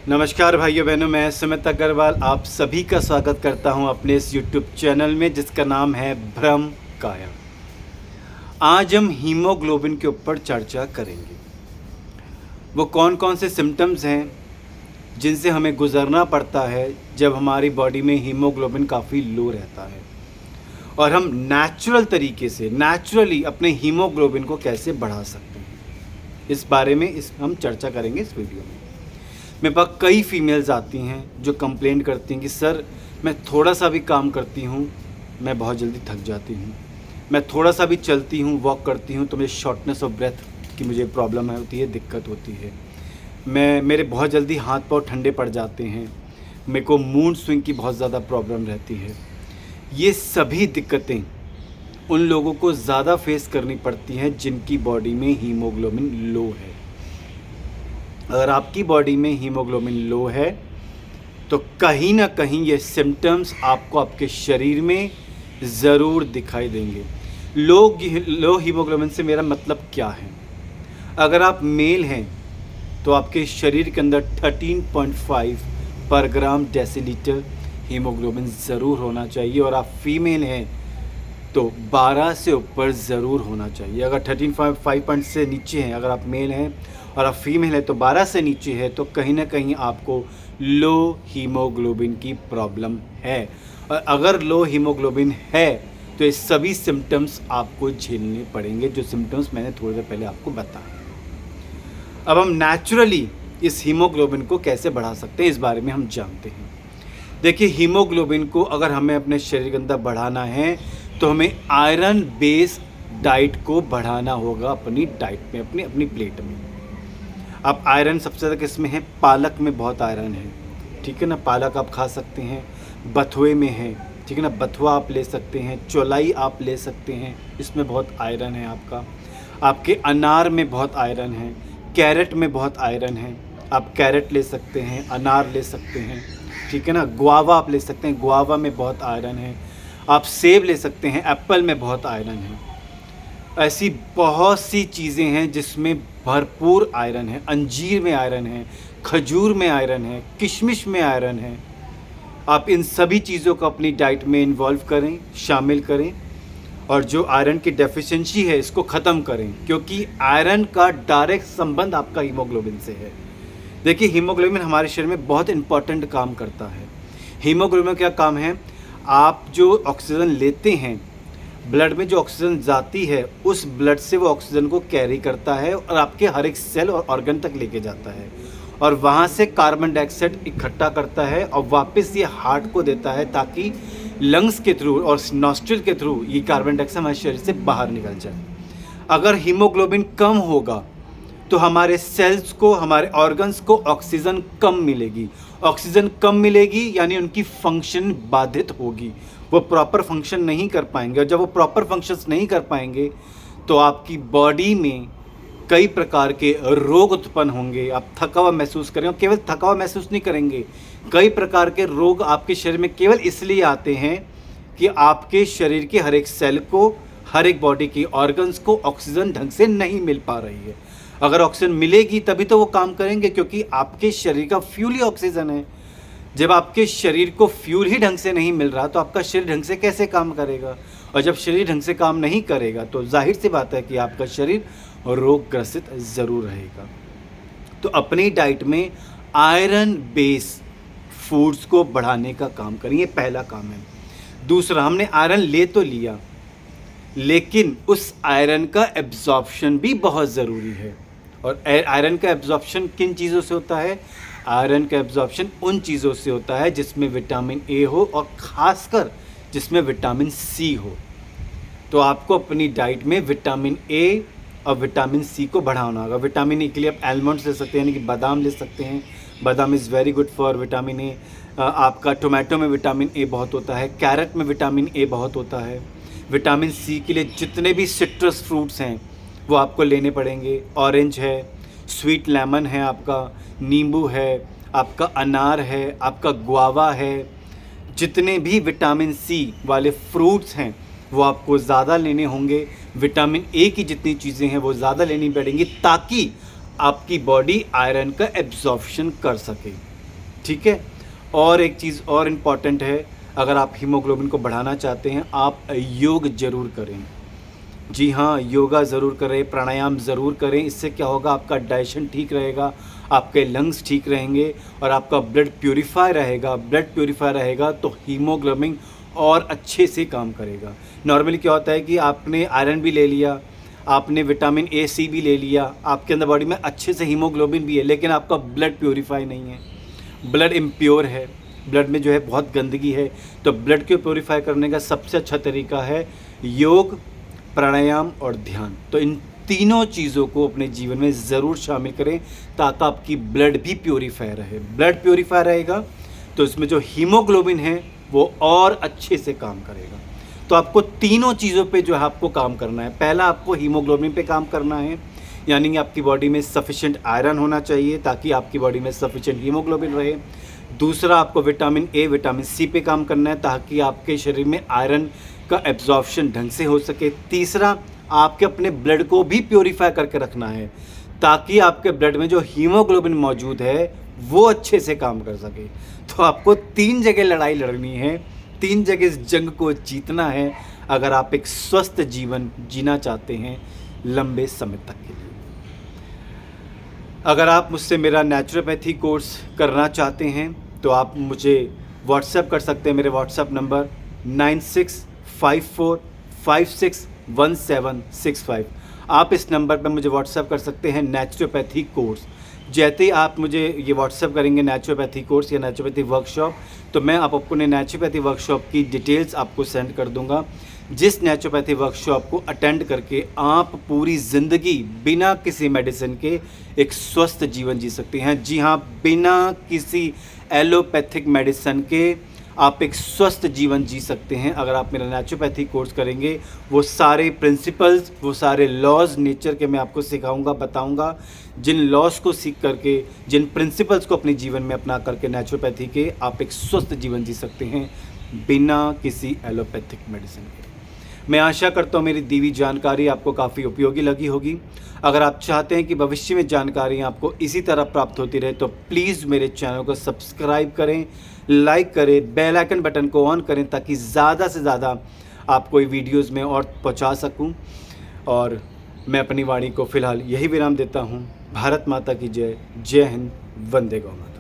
नमस्कार भाइयों बहनों, मैं सुमित अग्रवाल आप सभी का स्वागत करता हूं अपने इस YouTube चैनल में जिसका नाम है भ्रम काया। आज हम हीमोग्लोबिन के ऊपर चर्चा करेंगे। वो कौन कौन से सिम्टम्स हैं जिनसे हमें गुजरना पड़ता है जब हमारी बॉडी में हीमोग्लोबिन काफ़ी लो रहता है, और हम नेचुरल तरीके से नेचुरली अपने हीमोग्लोबिन को कैसे बढ़ा सकते हैं। इस बारे में हम चर्चा करेंगे इस वीडियो में। मेरे पास कई फीमेल्स आती हैं जो कंप्लेन करती हैं कि सर मैं थोड़ा सा भी काम करती हूँ मैं बहुत जल्दी थक जाती हूँ, मैं थोड़ा सा भी चलती हूँ वॉक करती हूँ तो मुझे शॉर्टनेस ऑफ ब्रेथ की मुझे प्रॉब्लम होती है, दिक्कत होती है, मेरे बहुत जल्दी हाथ पाँव ठंडे पड़ जाते हैं, मेरे को मूड स्विंग की बहुत ज़्यादा प्रॉब्लम रहती है। ये सभी दिक्कतें उन लोगों को ज़्यादा फेस करनी पड़ती हैं जिनकी बॉडी में हीमोग्लोबिन लो है। अगर आपकी बॉडी में हीमोग्लोबिन लो है तो कहीं ना कहीं ये सिम्टम्स आपको आपके शरीर में ज़रूर दिखाई देंगे। लो हीमोग्लोबिन से मेरा मतलब क्या है? अगर आप मेल हैं तो आपके शरीर के अंदर 13.5 पर ग्राम डेसीलीटर हीमोग्लोबिन ज़रूर होना चाहिए, और आप फीमेल हैं तो 12 से ऊपर ज़रूर होना चाहिए। अगर 13.5 से नीचे हैं, अगर आप मेल हैं और आप फीमेल हैं तो 12 से नीचे है तो कहीं ना कहीं आपको लो हीमोग्लोबिन की प्रॉब्लम है। और अगर लो हीमोग्लोबिन है तो ये सभी सिम्टम्स आपको झेलने पड़ेंगे, जो सिम्टम्स मैंने थोड़ी देर पहले आपको बताए। अब हम नेचुरली इस हीमोग्लोबिन को कैसे बढ़ा सकते हैं इस बारे में हम जानते हैं। देखिए, हीमोग्लोबिन को अगर हमें अपने शरीर के अंदर बढ़ाना है तो हमें आयरन बेस्ड डाइट को बढ़ाना होगा अपनी डाइट में, अपनी प्लेट में। अब आयरन सबसे ज़्यादा किस में है? पालक में बहुत आयरन है, ठीक है ना। पालक आप खा सकते हैं, बथुए में है, ठीक है ना, बथुआ आप ले सकते हैं, चौलाई आप ले सकते हैं, इसमें बहुत आयरन है आपके अनार में बहुत आयरन है, कैरेट में बहुत आयरन है, आप कैरेट ले सकते हैं, अनार ले सकते हैं, ठीक है ना। गुआवा आप ले सकते हैं, गुआवा में बहुत आयरन है, आप सेब ले सकते हैं, एप्पल में बहुत आयरन है। ऐसी बहुत सी चीज़ें हैं जिसमें भरपूर आयरन है। अंजीर में आयरन है, खजूर में आयरन है, किशमिश में आयरन है। आप इन सभी चीज़ों को अपनी डाइट में इन्वॉल्व करें, शामिल करें, और जो आयरन की डेफिशिएंसी है इसको ख़त्म करें, क्योंकि आयरन का डायरेक्ट संबंध आपका हीमोग्लोबिन से है। देखिए, हीमोग्लोबिन हमारे शरीर में बहुत इंपॉर्टेंट काम करता है। हीमोग्लोबिन का क्या काम है? आप जो ऑक्सीजन लेते हैं, ब्लड में जो ऑक्सीजन जाती है उस ब्लड से वो ऑक्सीजन को कैरी करता है और आपके हर एक सेल और ऑर्गन तक लेके जाता है, और वहाँ से कार्बन डाइऑक्साइड इकट्ठा करता है और वापस ये हार्ट को देता है ताकि लंग्स के थ्रू और नॉस्ट्रिल के थ्रू ये कार्बन डाइऑक्साइड हमारे शरीर से बाहर निकल जाए। अगर हीमोग्लोबिन कम होगा तो हमारे सेल्स को, हमारे ऑर्गन्स को ऑक्सीजन कम मिलेगी। ऑक्सीजन कम मिलेगी यानी उनकी फंक्शन बाधित होगी, वो प्रॉपर फंक्शन नहीं कर पाएंगे, और जब वो प्रॉपर फंक्शंस नहीं कर पाएंगे तो आपकी बॉडी में कई प्रकार के रोग उत्पन्न होंगे। आप थका हुआ महसूस करेंगे, और केवल थका हुआ महसूस नहीं करेंगे, कई प्रकार के रोग आपके शरीर में केवल इसलिए आते हैं कि आपके शरीर के हर एक सेल को, हर एक बॉडी की ऑर्गन्स को ऑक्सीजन ढंग से नहीं मिल पा रही है। अगर ऑक्सीजन मिलेगी तभी तो वो काम करेंगे, क्योंकि आपके शरीर का फ्यूल ही ऑक्सीजन है। जब आपके शरीर को फ्यूल ही ढंग से नहीं मिल रहा तो आपका शरीर ढंग से कैसे काम करेगा? और जब शरीर ढंग से काम नहीं करेगा तो जाहिर सी बात है कि आपका शरीर रोग ग्रसित ज़रूर रहेगा। तो अपनी डाइट में आयरन बेस फूड्स को बढ़ाने का काम करिए, पहला काम है। दूसरा, हमने आयरन ले तो लिया, लेकिन उस आयरन का एब्जॉर्प्शन भी बहुत ज़रूरी है। और आयरन का एब्जॉर्प्शन किन चीज़ों से होता है? आयरन का एब्जॉर्प्शन उन चीज़ों से होता है जिसमें विटामिन ए हो, और ख़ासकर जिसमें विटामिन सी हो। तो आपको अपनी डाइट में विटामिन ए और विटामिन सी को बढ़ाना होगा। विटामिन ए के लिए आप आलमंड्स ले सकते हैं, यानी कि बादाम ले सकते हैं, बादाम is very good for vitamin A. आपका टोमेटो में विटामिन ए बहुत होता है, कैरेट में विटामिन ए बहुत होता है। विटामिन सी के लिए जितने भी सिट्रस फ्रूट्स हैं वो आपको लेने पड़ेंगे। ऑरेंज है, स्वीट लेमन है, आपका नींबू है, आपका अनार है, आपका गुआवा है। जितने भी विटामिन सी वाले फ्रूट्स हैं वो आपको ज़्यादा लेने होंगे। विटामिन ए की जितनी चीज़ें हैं वो ज़्यादा लेनी पड़ेंगी ताकि आपकी बॉडी आयरन का एब्जॉर्प्शन कर सके। ठीक है। और एक चीज़ और इम्पॉर्टेंट है, अगर आप हीमोग्लोबिन को बढ़ाना चाहते हैं, आप योग ज़रूर करें। जी हाँ, योगा ज़रूर करें, प्राणायाम ज़रूर करें। इससे क्या होगा, आपका डाइजेशन ठीक रहेगा, आपके लंग्स ठीक रहेंगे और आपका ब्लड प्यूरीफाई रहेगा। ब्लड प्यूरीफाई रहेगा तो हीमोग्लोबिन और अच्छे से काम करेगा। नॉर्मली क्या होता है कि आपने आयरन भी ले लिया, आपने विटामिन ए सी भी ले लिया, आपके अंदर बॉडी में अच्छे से हीमोग्लोबिन भी है, लेकिन आपका ब्लड प्यूरीफाई नहीं है, ब्लड इम्प्योर है, ब्लड में जो है बहुत गंदगी है। तो ब्लड को प्योरीफाई करने का सबसे अच्छा तरीका है योग, प्राणायाम और ध्यान। तो इन तीनों चीज़ों को अपने जीवन में ज़रूर शामिल करें ताकि आपकी ब्लड भी प्योरीफाई रहे। ब्लड प्योरीफाई रहेगा तो इसमें जो हीमोग्लोबिन है वो और अच्छे से काम करेगा। तो आपको तीनों चीज़ों पे जो है आपको काम करना है। पहला, आपको हीमोग्लोबिन पे काम करना है, यानी कि आपकी बॉडी में सफिशिएंट आयरन होना चाहिए ताकि आपकी बॉडी में सफिशिएंट हीमोग्लोबिन रहे। दूसरा, आपको विटामिन ए, विटामिन सी पे काम करना है ताकि आपके शरीर में आयरन का एब्जॉर्प्शन ढंग से हो सके। तीसरा, आपके अपने ब्लड को भी प्योरीफाई करके रखना है ताकि आपके ब्लड में जो हीमोग्लोबिन मौजूद है वो अच्छे से काम कर सके। तो आपको 3 जगह लड़ाई लड़नी है, 3 जगह इस जंग को जीतना है अगर आप एक स्वस्थ जीवन जीना चाहते हैं लंबे समय तक के लिए। अगर आप मुझसे मेरा नेचुरोपैथी कोर्स करना चाहते हैं तो आप मुझे व्हाट्सएप कर सकते हैं। मेरे व्हाट्सएप नंबर 9654561765। आप इस नंबर पर मुझे व्हाट्सएप कर सकते हैं नेचुरोपैथी कोर्स। जैसे ही आप मुझे ये व्हाट्सएप करेंगे नेचुरोपैथी कोर्स या नेचुरोपैथी वर्कशॉप, तो मैं आप अपने नेचुरोपैथी वर्कशॉप की डिटेल्स आपको सेंड कर दूंगा, जिस नेचुरोपैथी वर्कशॉप को अटेंड करके आप पूरी ज़िंदगी बिना किसी मेडिसिन के एक स्वस्थ जीवन जी सकते हैं। जी हाँ, बिना किसी एलोपैथिक मेडिसिन के आप एक स्वस्थ जीवन जी सकते हैं अगर आप मेरा नेचुरोपैथी कोर्स करेंगे। वो सारे प्रिंसिपल्स, वो सारे लॉज नेचर के मैं आपको सिखाऊंगा, बताऊंगा। जिन लॉज को सीख करके, जिन प्रिंसिपल्स को अपने जीवन में अपना करके नेचुरोपैथी के आप एक स्वस्थ जीवन जी सकते हैं बिना किसी एलोपैथिक मेडिसिन के। मैं आशा करता हूँ मेरी दी हुई जानकारी आपको काफ़ी उपयोगी लगी होगी। अगर आप चाहते हैं कि भविष्य में जानकारियाँ आपको इसी तरह प्राप्त होती रहे तो प्लीज़ मेरे चैनल को सब्सक्राइब करें, लाइक करें, बेल आइकन बटन को ऑन करें ताकि ज़्यादा से ज़्यादा आपको ये वीडियोज़ में और पहुँचा सकूँ। और मैं अपनी वाणी को फ़िलहाल यही विराम देता हूँ। भारत माता की जय। जय हिंद। वंदे गौ मातरम।